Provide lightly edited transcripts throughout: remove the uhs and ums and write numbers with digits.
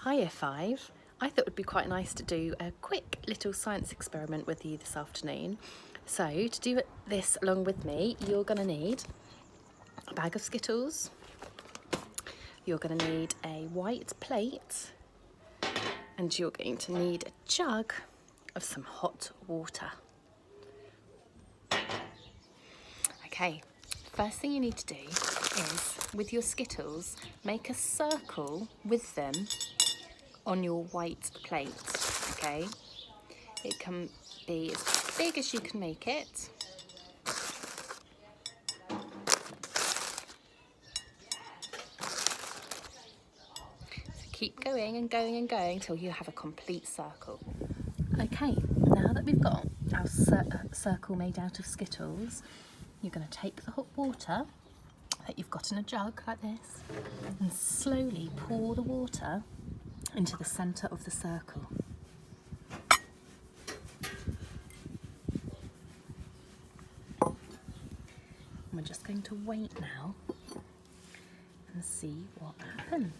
Hi Year 5. I thought it would be quite nice to do a quick little science experiment with you this afternoon. So to do this along with me, you're going to need a bag of Skittles, you're going to need a white plate, and you're going to need a jug of some hot water. Okay, first thing you need to do is, with your Skittles, make a circle with them on your white plate, okay? It can be as big as you can make it. So keep going and going and going until you have a complete circle. Okay, now that we've got our circle made out of Skittles, you're going to take the hot water that you've got in a jug like this and slowly pour the water into the centre of the circle. And we're just going to wait now and see what happens.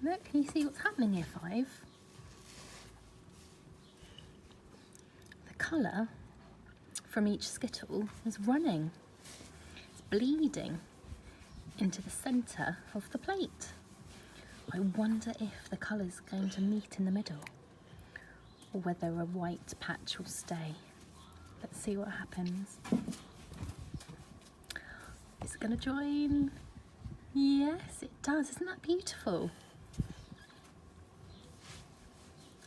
Look, can you see what's happening here, 5? The colour from each Skittle is running. It's bleeding into the centre of the plate. I wonder if the colour's going to meet in the middle or whether a white patch will stay. Let's see what happens. Is it going to join? Yes, it does. Isn't that beautiful?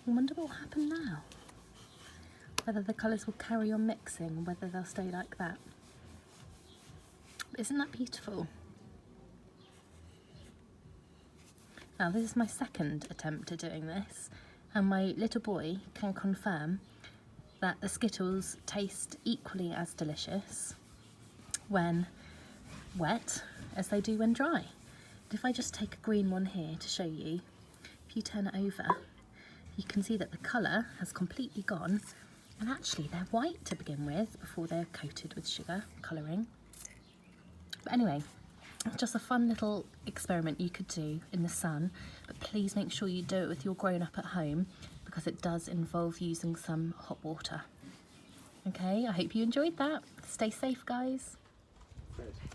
I wonder what will happen now. Whether the colours will carry on mixing or whether they'll stay like that. Isn't that beautiful? Now this is my second attempt at doing this, and my little boy can confirm that the Skittles taste equally as delicious when wet as they do when dry. And if I just take a green one here to show you, if you turn it over, you can see that the colour has completely gone, and actually they're white to begin with before they're coated with sugar colouring. But anyway, it's just a fun little experiment you could do in the sun, but please make sure you do it with your grown-up at home because it does involve using some hot water. Okay, I hope you enjoyed that. Stay safe, guys.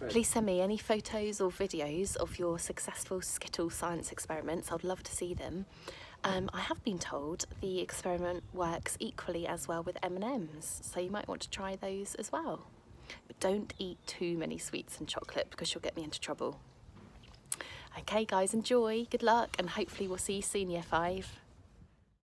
Please send me any photos or videos of your successful Skittle science experiments. I'd love to see them. I have been told the experiment works equally as well with M&Ms, so you might want to try those as well. But don't eat too many sweets and chocolate because you'll get me into trouble. Okay guys, enjoy, good luck, and hopefully we'll see you soon, Year 5.